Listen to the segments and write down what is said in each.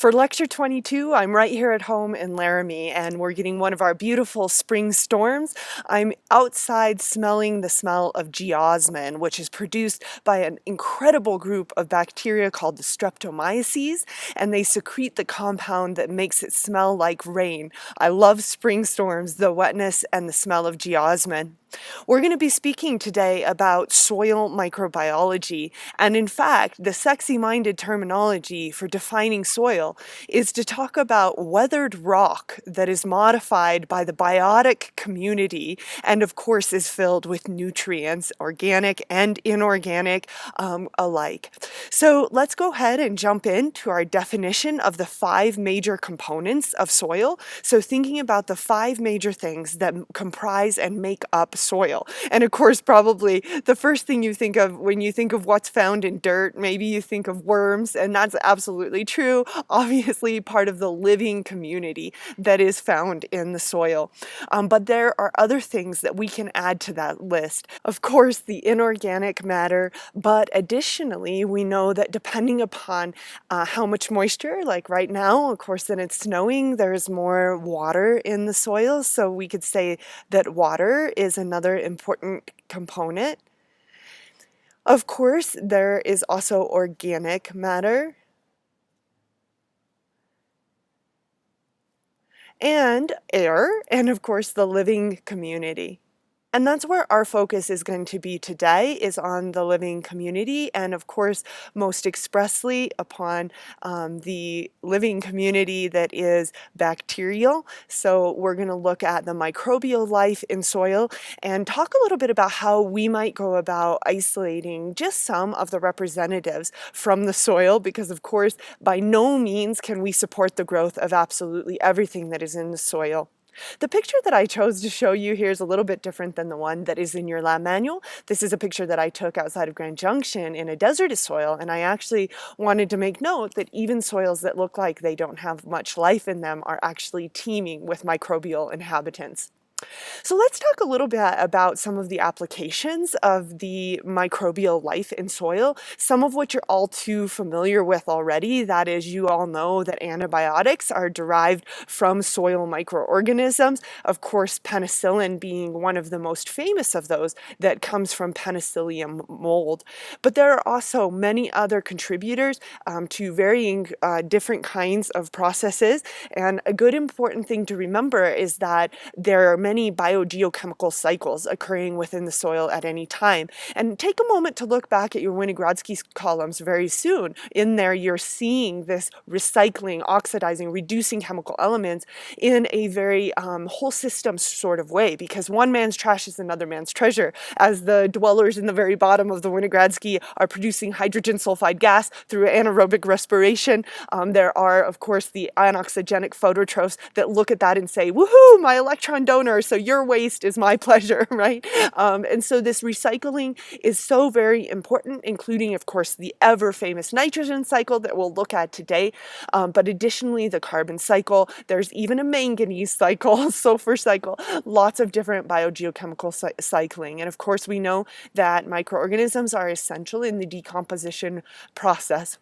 For lecture 22, I'm right here at home in Laramie, and we're getting one of our beautiful spring storms. I'm outside smelling the smell of geosmin, which is produced by an incredible group of bacteria called the streptomyces, and they secrete the compound that makes it smell like rain. I love spring storms, the wetness and the smell of geosmin. We're going to be speaking today about soil microbiology, and in fact, the sexy-minded terminology for defining soil is to talk about weathered rock that is modified by the biotic community and, of course, is filled with nutrients, organic and inorganic alike. So let's go ahead and jump into our definition of the 5 major components of soil. So thinking about the 5 major things that comprise and make up soil. And of course, probably the first thing you think of when you think of what's found in dirt, maybe you think of worms, and that's absolutely true. Obviously, part of the living community that is found in the soil. But there are other things that we can add to that list. Of course, the inorganic matter, but additionally, we know that depending upon how much moisture, like right now, of course, when it's snowing, there's more water in the soil. So we could say that water is another important component. Of course, there is also organic matter and air, and of course, the living community. And that's where our focus is going to be today, is on the living community, and of course, most expressly upon the living community that is bacterial. So we're going to look at the microbial life in soil and talk a little bit about how we might go about isolating just some of the representatives from the soil, because of course, by no means can we support the growth of absolutely everything that is in the soil. The picture that I chose to show you here is a little bit different than the one that is in your lab manual. This is a picture that I took outside of Grand Junction in a desertous soil, and I actually wanted to make note that even soils that look like they don't have much life in them are actually teeming with microbial inhabitants. So let's talk a little bit about some of the applications of the microbial life in soil, some of which you're all too familiar with already. That is, you all know that antibiotics are derived from soil microorganisms. Of course, penicillin being one of the most famous of those that comes from Penicillium mold. But there are also many other contributors to varying different kinds of processes. And a good important thing to remember is that there are many biogeochemical cycles occurring within the soil at any time. And take a moment to look back at your Winogradsky columns very soon. In there, you're seeing this recycling, oxidizing, reducing chemical elements in a very whole system sort of way, because one man's trash is another man's treasure. As the dwellers in the very bottom of the Winogradsky are producing hydrogen sulfide gas through anaerobic respiration, there are, of course, the anoxygenic phototrophs that look at that and say, woohoo, my electron donor, so your waste is my pleasure, right? And so this recycling is so very important, including, of course, the ever famous nitrogen cycle that we'll look at today. But additionally, the carbon cycle, there's even a manganese cycle, sulfur cycle, lots of different biogeochemical cycling. And of course, we know that microorganisms are essential in the decomposition process.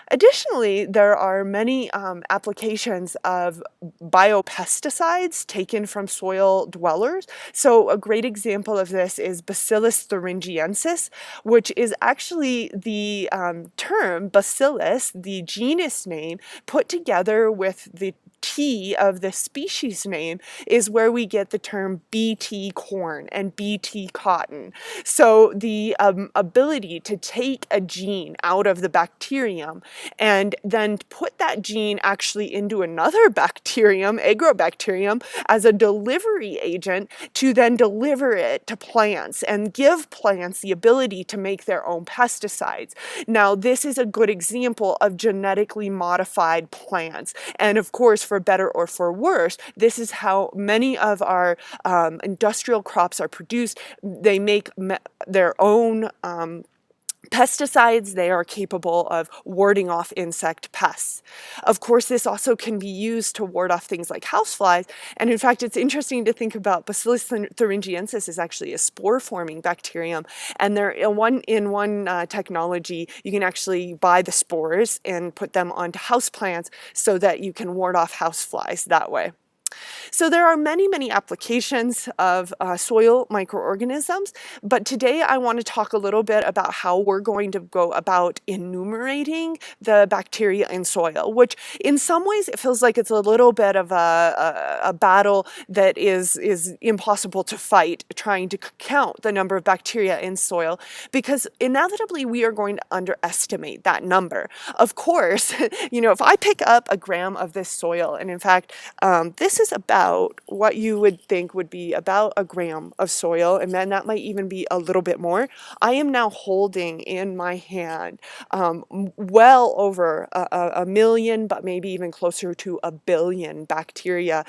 Additionally, there are many applications of biopesticides taken from soil dwellers. So a great example of this is Bacillus thuringiensis, which is actually the term bacillus, the genus name, put together with the T of the species name is where we get the term BT corn and BT cotton. So the ability to take a gene out of the bacterium and then put that gene actually into another bacterium, agrobacterium, as a delivery agent to then deliver it to plants and give plants the ability to make their own pesticides. Now, this is a good example of genetically modified plants. And of course, for better or for worse, this is how many of our industrial crops are produced. They make their own Pesticides, they are capable of warding off insect pests. Of course, this also can be used to ward off things like houseflies. And in fact, it's interesting to think about Bacillus thuringiensis is actually a spore-forming bacterium. And there, in one technology, you can actually buy the spores and put them onto houseplants so that you can ward off houseflies that way. So there are many, many applications of soil microorganisms, but today I want to talk a little bit about how we're going to go about enumerating the bacteria in soil, which in some ways it feels like it's a little bit of a battle that is impossible to fight, trying to count the number of bacteria in soil, because inevitably we are going to underestimate that number. Of course, if I pick up a gram of this soil, and in fact, this is about what you would think would be about a gram of soil, and then that might even be a little bit more. I am now holding in my hand well over a million, but maybe even closer to a billion bacteria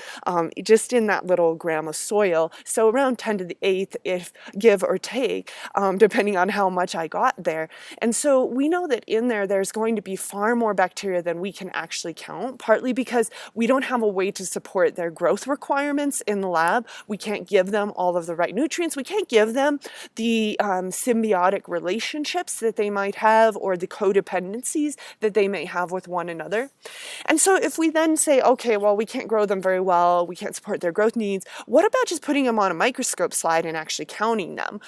just in that little gram of soil. So around 10 to the 8th, if give or take, depending on how much I got there. And so we know that in there's going to be far more bacteria than we can actually count, partly because we don't have a way to support their growth requirements in the lab. We can't give them all of the right nutrients. We can't give them the symbiotic relationships that they might have or the codependencies that they may have with one another. And so if we then say, okay, well, we can't grow them very well, we can't support their growth needs, what about just putting them on a microscope slide and actually counting them?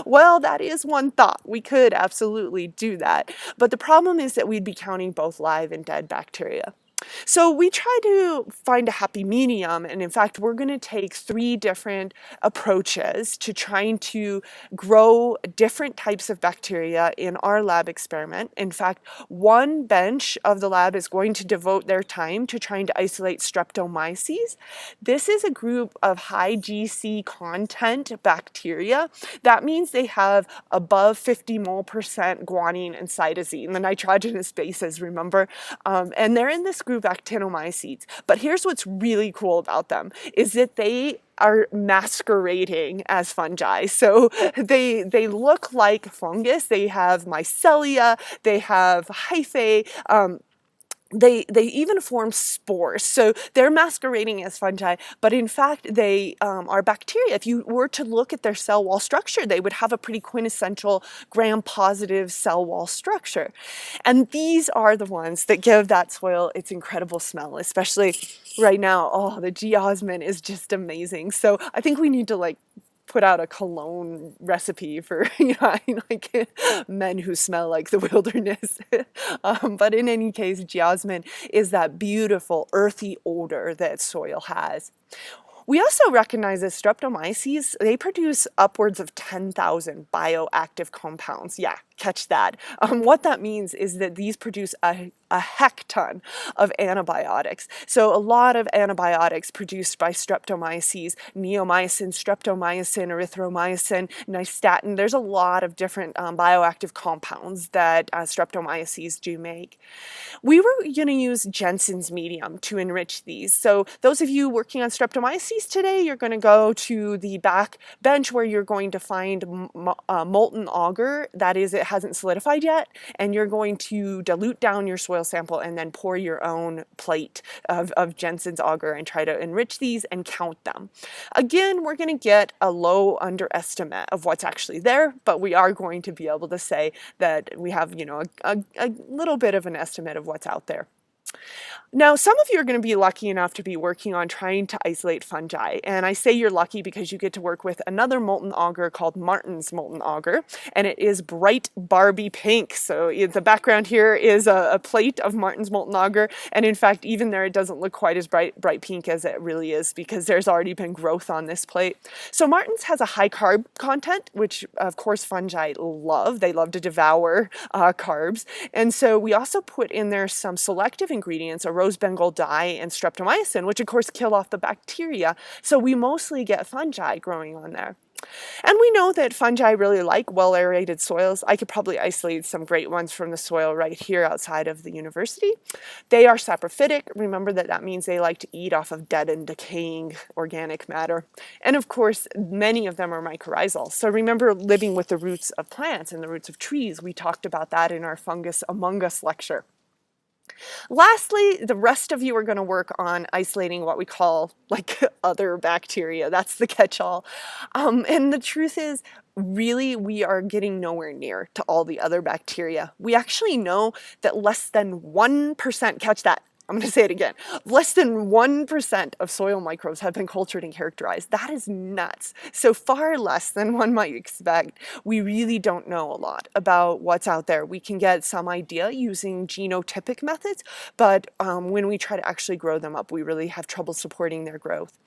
Well, that is one thought. We could absolutely do that. But the problem is that we'd be counting both live and dead bacteria. So we try to find a happy medium, and in fact, we're going to take 3 different approaches to trying to grow different types of bacteria in our lab experiment. In fact, one bench of the lab is going to devote their time to trying to isolate Streptomyces. This is a group of high GC content bacteria. That means they have above 50 mole percent guanine and cytosine, the nitrogenous bases, remember? And they're in this group Actinomycetes. But here's what's really cool about them is that they are masquerading as fungi. So they look like fungus. They have mycelia, they have hyphae, they even form spores. So they're masquerading as fungi, but in fact they are bacteria. If you were to look at their cell wall structure, they would have a pretty quintessential gram-positive cell wall structure. And these are the ones that give that soil its incredible smell, especially right now. Oh, the geosmin is just amazing. So I think we need to put out a cologne recipe for like men who smell like the wilderness. But in any case, geosmin is that beautiful earthy odor that soil has. We also recognize that Streptomyces, they produce upwards of 10,000 bioactive compounds. Yeah, catch that. What that means is that these produce a heck-ton of antibiotics. So a lot of antibiotics produced by Streptomyces, neomycin, streptomycin, erythromycin, nystatin. There's a lot of different bioactive compounds that Streptomyces do make. We were going to use Jensen's medium to enrich these. So those of you working on Streptomyces today, you're going to go to the back bench where you're going to find molten agar. That is, it hasn't solidified yet, and you're going to dilute down your soil sample and then pour your own plate of Jensen's agar and try to enrich these and count them. Again, we're going to get a low underestimate of what's actually there, but we are going to be able to say that we have, a little bit of an estimate of what's out there. Now, some of you are going to be lucky enough to be working on trying to isolate fungi, and I say you're lucky because you get to work with another molten agar called Martin's molten agar, and it is bright Barbie pink. So the background here is a plate of Martin's molten agar, and in fact, even there it doesn't look quite as bright pink as it really is because there's already been growth on this plate. So Martin's has a high carb content, which of course fungi love. They love to devour carbs, and so we also put in there some selective ingredients, a rose Bengal dye and streptomycin, which of course kill off the bacteria. So we mostly get fungi growing on there. And we know that fungi really like well-aerated soils. I could probably isolate some great ones from the soil right here outside of the university. They are saprophytic. Remember that that means they like to eat off of dead and decaying organic matter. And of course, many of them are mycorrhizal. So remember living with the roots of plants and the roots of trees. We talked about that in our Fungus Among Us lecture. Lastly, the rest of you are going to work on isolating what we call like other bacteria. That's the catch-all. And the truth is, really, we are getting nowhere near to all the other bacteria. We actually know that less than 1%, catch that, I'm going to say it again, less than 1% of soil microbes have been cultured and characterized. That is nuts. So far less than one might expect. We really don't know a lot about what's out there. We can get some idea using genotypic methods, but when we try to actually grow them up, we really have trouble supporting their growth.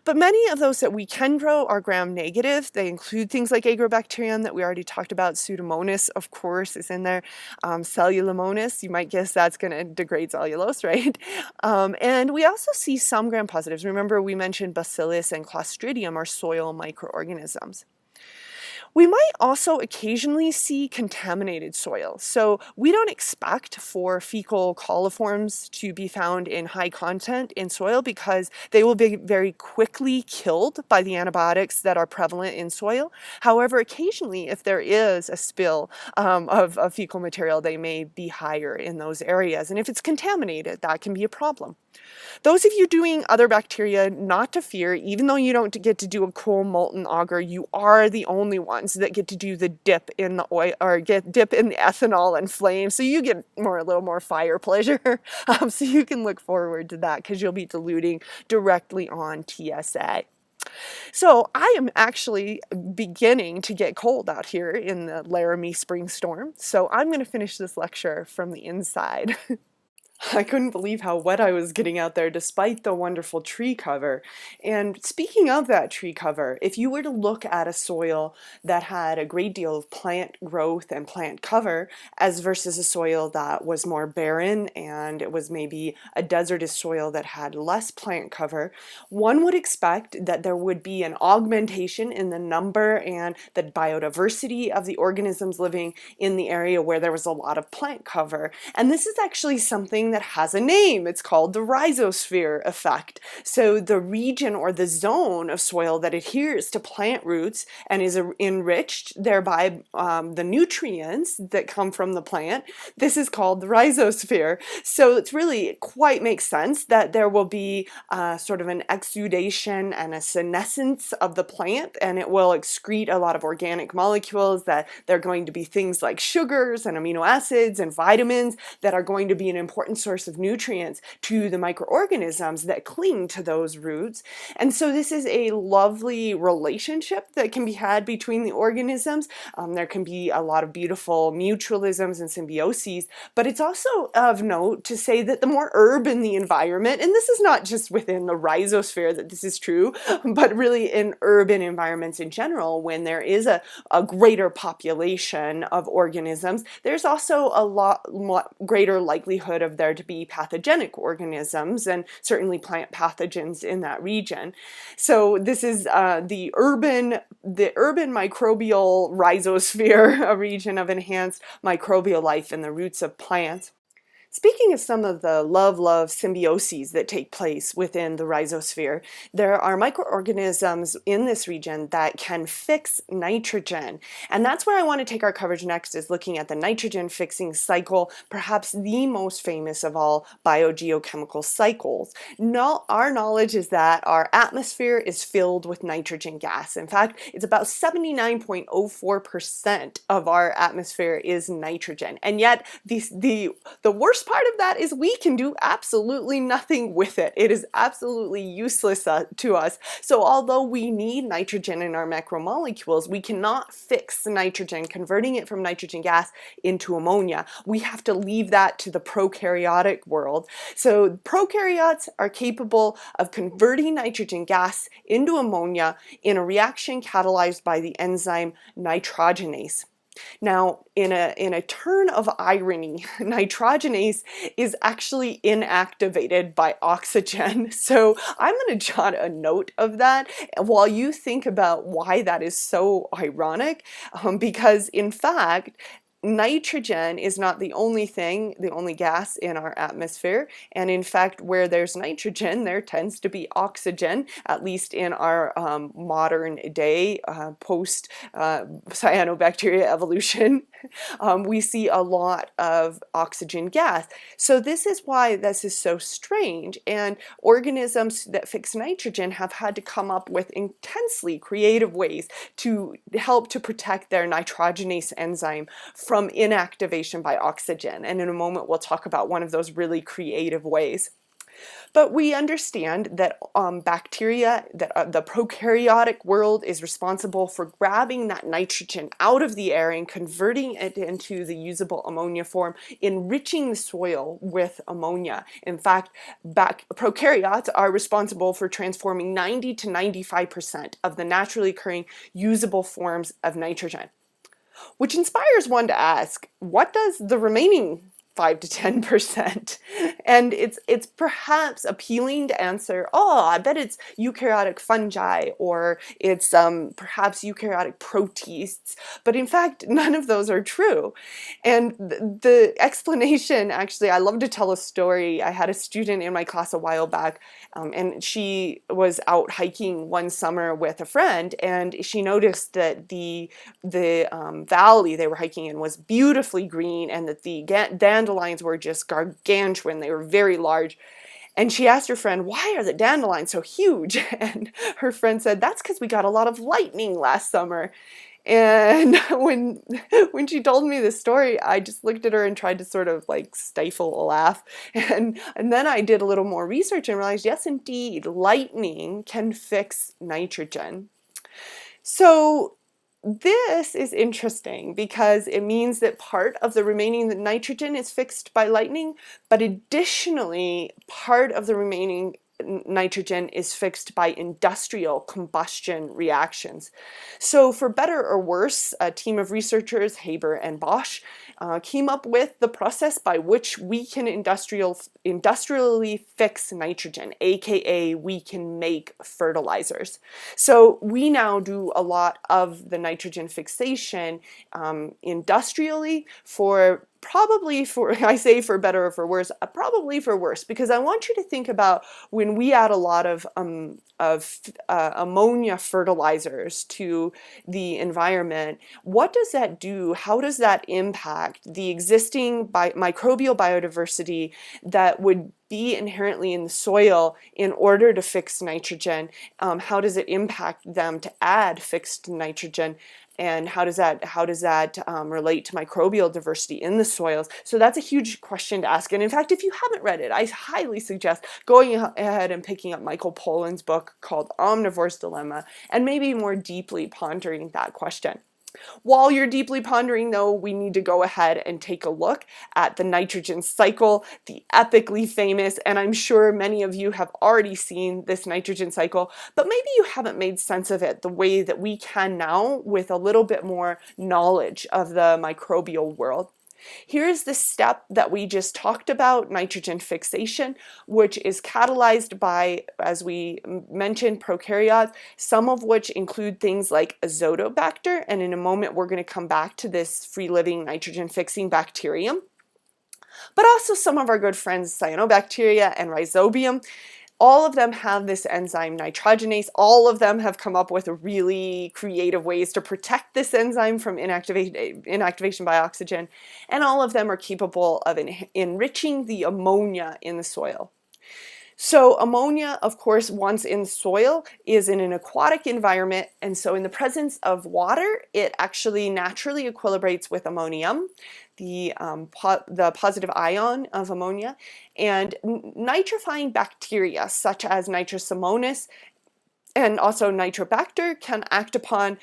But many of those that we can grow are gram-negative. They include things like Agrobacterium that we already talked about. Pseudomonas, of course, is in there. Cellulomonas, you might guess that's going to degrade cellulose, right? And we also see some gram-positives. Remember, we mentioned Bacillus and Clostridium are soil microorganisms. We might also occasionally see contaminated soil. So we don't expect for fecal coliforms to be found in high content in soil because they will be very quickly killed by the antibiotics that are prevalent in soil. However, occasionally, if there is a spill of fecal material, they may be higher in those areas. And if it's contaminated, that can be a problem. Those of you doing other bacteria, not to fear, even though you don't get to do a cool molten agar, you are the only ones that get to do the dip in the oil or dip in the ethanol and flame. So you get a little more fire pleasure. So you can look forward to that because you'll be diluting directly on TSA. So I am actually beginning to get cold out here in the Laramie spring storm. So I'm going to finish this lecture from the inside. I couldn't believe how wet I was getting out there despite the wonderful tree cover. And speaking of that tree cover, if you were to look at a soil that had a great deal of plant growth and plant cover as versus a soil that was more barren and it was maybe a desertous soil that had less plant cover, one would expect that there would be an augmentation in the number and the biodiversity of the organisms living in the area where there was a lot of plant cover. And this is actually something that has a name. It's called the rhizosphere effect. So the region or the zone of soil that adheres to plant roots and is enriched thereby the nutrients that come from the plant, this is called the rhizosphere. So it's really quite makes sense that there will be sort of an exudation and a senescence of the plant, and it will excrete a lot of organic molecules that they're going to be things like sugars and amino acids and vitamins that are going to be an important source of nutrients to the microorganisms that cling to those roots. And so this is a lovely relationship that can be had between the organisms. There can be a lot of beautiful mutualisms and symbioses, but it's also of note to say that the more urban the environment, and this is not just within the rhizosphere that this is true, but really in urban environments in general, when there is a greater population of organisms, there's also a lot greater likelihood of there to be pathogenic organisms and certainly plant pathogens in that region. So this is the urban microbial rhizosphere, a region of enhanced microbial life in the roots of plants. Speaking of some of the love symbioses that take place within the rhizosphere, there are microorganisms in this region that can fix nitrogen. And that's where I want to take our coverage next, is looking at the nitrogen fixing cycle, perhaps the most famous of all biogeochemical cycles. Our knowledge is that our atmosphere is filled with nitrogen gas. In fact, it's about 79.04% of our atmosphere is nitrogen. And yet the worst part of that is we can do absolutely nothing with it. It is absolutely useless to us. So although we need nitrogen in our macromolecules, we cannot fix the nitrogen, converting it from nitrogen gas into ammonia. We have to leave that to the prokaryotic world. So prokaryotes are capable of converting nitrogen gas into ammonia in a reaction catalyzed by the enzyme nitrogenase. Now, in a turn of irony, nitrogenase is actually inactivated by oxygen. So I'm going to jot a note of that while you think about why that is so ironic, because in fact, nitrogen is not the only thing, the only gas in our atmosphere. And in fact, where there's nitrogen, there tends to be oxygen, at least in our modern day post cyanobacteria evolution. We see a lot of oxygen gas. So this is why this is so strange. And organisms that fix nitrogen have had to come up with intensely creative ways to help to protect their nitrogenase enzyme from inactivation by oxygen. And in a moment, we'll talk about one of those really creative ways. But we understand that bacteria, that the prokaryotic world is responsible for grabbing that nitrogen out of the air and converting it into the usable ammonia form, enriching the soil with ammonia. In fact, prokaryotes are responsible for transforming 90 to 95% of the naturally occurring usable forms of nitrogen. Which inspires one to ask, what does the remaining 5 to 10%? And it's perhaps appealing to answer, oh, I bet it's eukaryotic fungi, or it's perhaps eukaryotic protists, but in fact, none of those are true. And the explanation, actually, I love to tell a story. I had a student in my class a while back, and she was out hiking one summer with a friend, and she noticed that the valley they were hiking in was beautifully green, and that the dandelions were just gargantuan. They were very large. And she asked her friend, why are the dandelions so huge? And her friend said, that's because we got a lot of lightning last summer. And when she told me this story, I just looked at her and tried to sort of like stifle a laugh. And then I did a little more research and realized, yes, indeed, lightning can fix nitrogen. So this is interesting because it means that part of the remaining nitrogen is fixed by lightning, but additionally, part of the remaining nitrogen is fixed by industrial combustion reactions. So for better or worse, a team of researchers, Haber and Bosch, came up with the process by which we can industrially fix nitrogen, aka we can make fertilizers. So we now do a lot of the nitrogen fixation industrially I say for better or for worse, probably for worse, because I want you to think about when we add a lot of ammonia fertilizers to the environment, what does that do? How does that impact the existing microbial biodiversity that would be inherently in the soil in order to fix nitrogen? How does it impact them to add fixed nitrogen? And how does that relate to microbial diversity in the soils? So that's a huge question to ask. And in fact, if you haven't read it, I highly suggest going ahead and picking up Michael Pollan's book called Omnivore's Dilemma and maybe more deeply pondering that question. While you're deeply pondering, though, we need to go ahead and take a look at the nitrogen cycle, the epically famous, and I'm sure many of you have already seen this nitrogen cycle, but maybe you haven't made sense of it the way that we can now with a little bit more knowledge of the microbial world. Here's the step that we just talked about, nitrogen fixation, which is catalyzed by, as we mentioned, prokaryotes, some of which include things like Azotobacter, and in a moment we're going to come back to this free-living nitrogen-fixing bacterium, but also some of our good friends cyanobacteria and Rhizobium. All of them have this enzyme nitrogenase. All of them have come up with really creative ways to protect this enzyme from inactivation by oxygen, and all of them are capable of enriching the ammonia in the soil. So ammonia, of course, once in soil, is in an aquatic environment, and so in the presence of water, it actually naturally equilibrates with ammonium, the positive ion of ammonia, and nitrifying bacteria such as Nitrosomonas And also Nitrobacter can act upon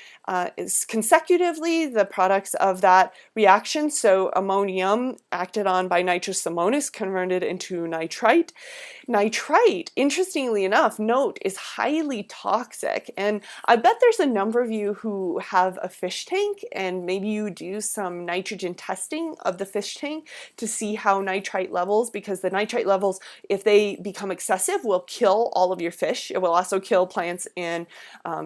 consecutively the products of that reaction. So ammonium acted on by nitrous ammonium converted into nitrite. Nitrite, interestingly enough, note, is highly toxic. And I bet there's a number of you who have a fish tank and maybe you do some nitrogen testing of the fish tank to see how nitrite levels, because the nitrite levels, if they become excessive, will kill all of your fish. It will also kill plants in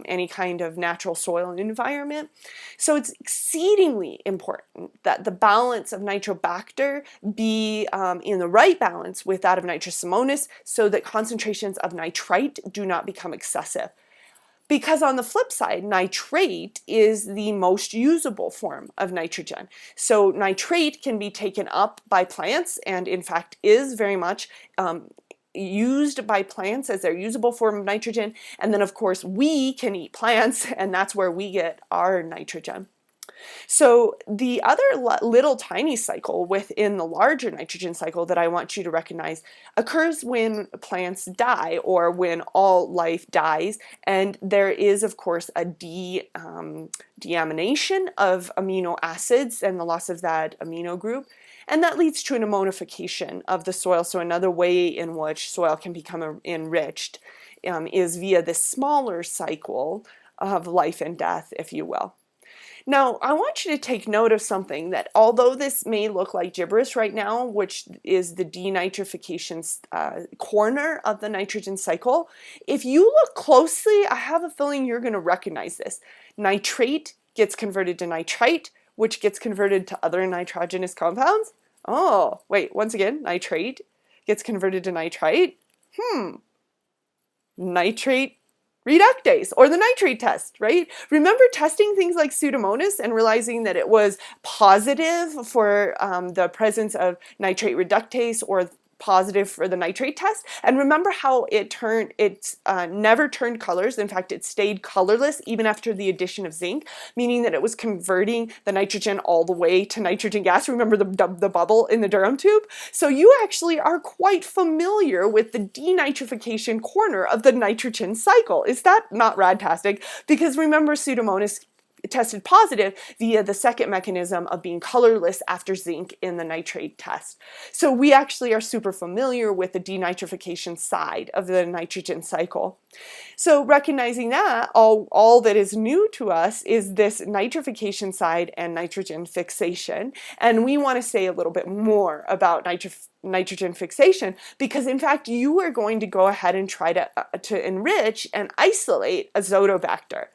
any kind of natural soil environment. So it's exceedingly important that the balance of Nitrobacter be in the right balance with that of nitrous ammonium, so that concentrations of nitrite do not become excessive. Because on the flip side, nitrate is the most usable form of nitrogen. So nitrate can be taken up by plants, and in fact is very much used by plants as their usable form of nitrogen. And then of course we can eat plants, and that's where we get our nitrogen. So the other little tiny cycle within the larger nitrogen cycle that I want you to recognize occurs when plants die, or when all life dies, and there is of course a deamination of amino acids and the loss of that amino group, and that leads to an ammonification of the soil. So another way in which soil can become enriched is via this smaller cycle of life and death, if you will. Now, I want you to take note of something, that although this may look like gibberish right now, which is the denitrification corner of the nitrogen cycle, if you look closely, I have a feeling you're going to recognize this. Nitrate gets converted to nitrite, which gets converted to other nitrogenous compounds. Oh, wait, once again, nitrate gets converted to nitrite. Nitrate reductase, or the nitrate test, right? Remember testing things like Pseudomonas and realizing that it was positive for the presence of nitrate reductase, or positive for the nitrate test? And remember how it never turned colors. In fact, it stayed colorless even after the addition of zinc, meaning that it was converting the nitrogen all the way to nitrogen gas. Remember the bubble in the Durham tube? So you actually are quite familiar with the denitrification corner of the nitrogen cycle. Is that not radtastic? Because remember, Pseudomonas tested positive via the second mechanism of being colorless after zinc in the nitrate test. So we actually are super familiar with the denitrification side of the nitrogen cycle. So recognizing that, all that is new to us is this nitrification side and nitrogen fixation. And we want to say a little bit more about nitrogen fixation, because in fact you are going to go ahead and try to enrich and isolate Azotobacter.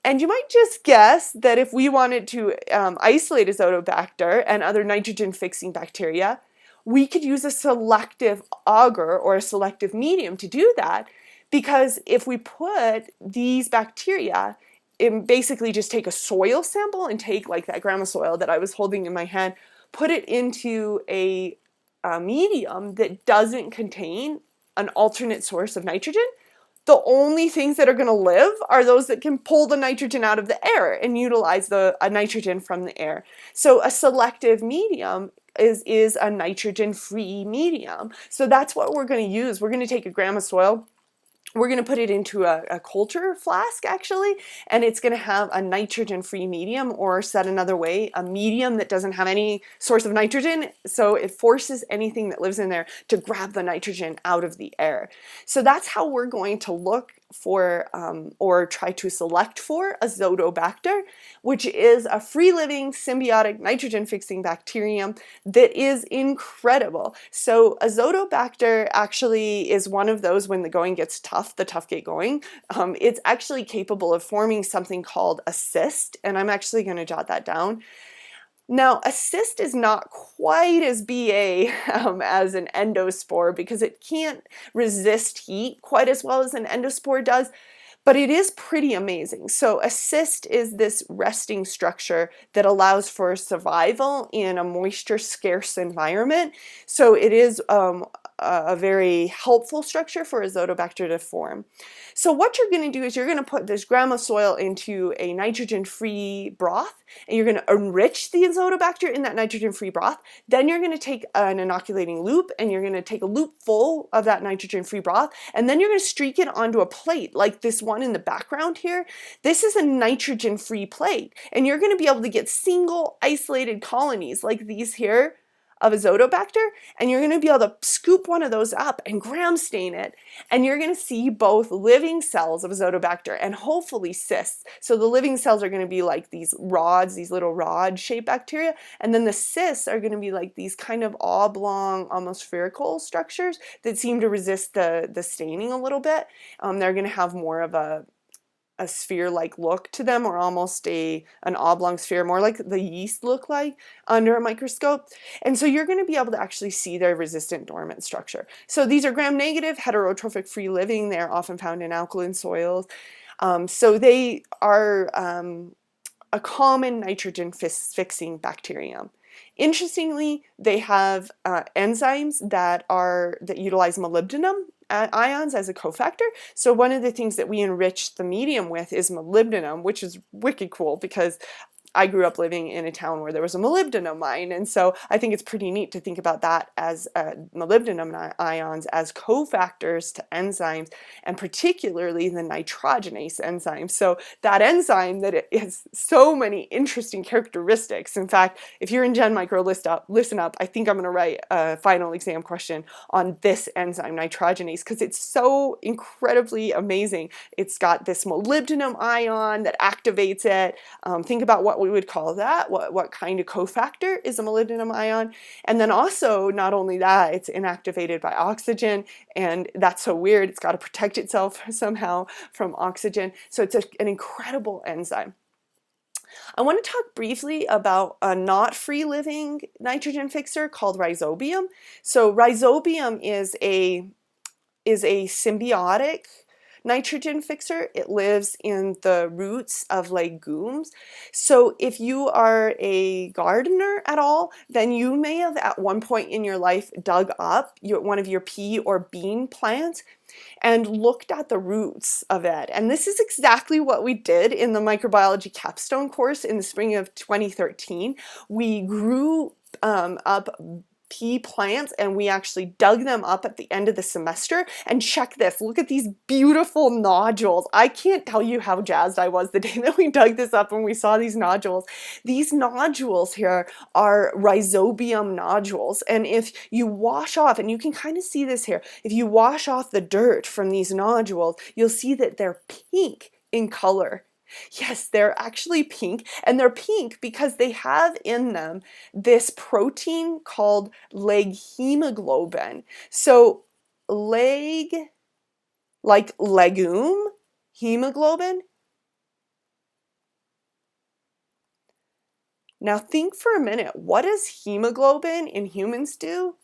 And you might just guess that if we wanted to isolate Azotobacter and other nitrogen-fixing bacteria, we could use a selective agar, or a selective medium, to do that. Because if we put these bacteria, basically just take a soil sample and take like that gram of soil that I was holding in my hand, put it into a medium that doesn't contain an alternate source of nitrogen, the only things that are going to live are those that can pull the nitrogen out of the air and utilize the nitrogen from the air. So a selective medium is a nitrogen-free medium. So that's what we're going to use. We're going to take a gram of soil. We're going to put it into a culture flask, actually, and it's going to have a nitrogen-free medium, or said another way, a medium that doesn't have any source of nitrogen, so it forces anything that lives in there to grab the nitrogen out of the air. So that's how we're going to look for, or try to select for, Azotobacter, which is a free-living symbiotic nitrogen-fixing bacterium that is incredible. So Azotobacter actually is one of those, when the going gets tough, the tough get going. It's actually capable of forming something called a cyst, and I'm actually going to jot that down. Now, a cyst is not quite as BA as an endospore, because it can't resist heat quite as well as an endospore does, but it is pretty amazing. So a cyst is this resting structure that allows for survival in a moisture-scarce environment. So it is a very helpful structure for Azotobacter to form. So what you're going to do is you're going to put this gram of soil into a nitrogen-free broth, and you're going to enrich the Azotobacter in that nitrogen-free broth. Then you're going to take an inoculating loop, and you're going to take a loop full of that nitrogen-free broth, and then you're going to streak it onto a plate like this one in the background here. This is a nitrogen-free plate, and you're going to be able to get single isolated colonies like these here of Azotobacter, and you're going to be able to scoop one of those up and gram stain it, and you're going to see both living cells of Azotobacter and hopefully cysts. So the living cells are going to be like these rods, these little rod-shaped bacteria, and then the cysts are going to be like these kind of oblong, almost spherical structures that seem to resist the staining a little bit. They're going to have more of a sphere-like look to them, or almost an oblong sphere, more like the yeast look like under a microscope. And so you're going to be able to actually see their resistant dormant structure. So these are gram-negative, heterotrophic free living. They're often found in alkaline soils. So they are a common nitrogen fixing bacterium. Interestingly, they have enzymes that utilize molybdenum ions as a cofactor. So one of the things that we enrich the medium with is molybdenum, which is wicked cool because I grew up living in a town where there was a molybdenum mine, and so I think it's pretty neat to think about that as molybdenum ions as cofactors to enzymes, and particularly the nitrogenase enzyme. So that enzyme that it has so many interesting characteristics. In fact, if you're in Gen Micro, listen up. I think I'm going to write a final exam question on this enzyme, nitrogenase, because it's so incredibly amazing. It's got this molybdenum ion that activates it. Think about what we would call that, what kind of cofactor is a molybdenum ion. And then also, not only that, it's inactivated by oxygen, and that's so weird, it's got to protect itself somehow from oxygen. So it's an incredible enzyme. I want to talk briefly about a not free-living nitrogen fixer called Rhizobium. So Rhizobium is a symbiotic nitrogen fixer. It lives in the roots of legumes. So if you are a gardener at all, then you may have at one point in your life dug up one of your pea or bean plants and looked at the roots of it. And this is exactly what we did in the microbiology capstone course in the spring of 2013. We grew up pea plants, and we actually dug them up at the end of the semester. And check this, look at these beautiful nodules. I can't tell you how jazzed I was the day that we dug this up and we saw these nodules. These nodules here are Rhizobium nodules, and if you wash off, and you can kind of see this here, if you wash off the dirt from these nodules, you'll see that they're pink in color. Yes, they're actually pink, and they're pink because they have in them this protein called leg hemoglobin. So leg, like legume, hemoglobin. Now think for a minute, what does hemoglobin in humans do?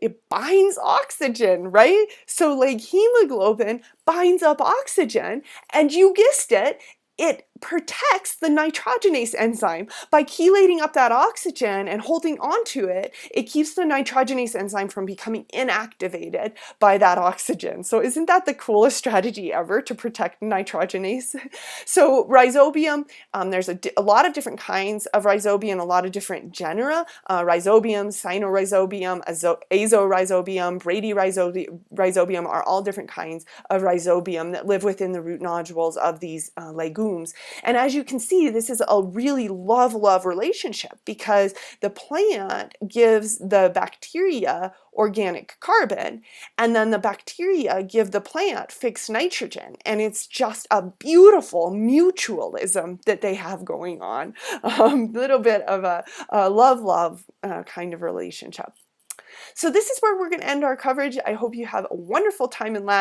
It binds oxygen, right? So leg hemoglobin binds up oxygen, and you guessed it, it protects the nitrogenase enzyme. By chelating up that oxygen and holding onto it, it keeps the nitrogenase enzyme from becoming inactivated by that oxygen. So isn't that the coolest strategy ever to protect nitrogenase? So Rhizobium, there's a lot of different kinds of Rhizobium, a lot of different genera. Rhizobium, Cynorhizobium, Azorhizobium, Bradyrhizobium are all different kinds of Rhizobium that live within the root nodules of these legumes. And as you can see, this is a really love-love relationship because the plant gives the bacteria organic carbon, and then the bacteria give the plant fixed nitrogen. And it's just a beautiful mutualism that they have going on. Little bit of a love-love kind of relationship. So this is where we're going to end our coverage. I hope you have a wonderful time in lab.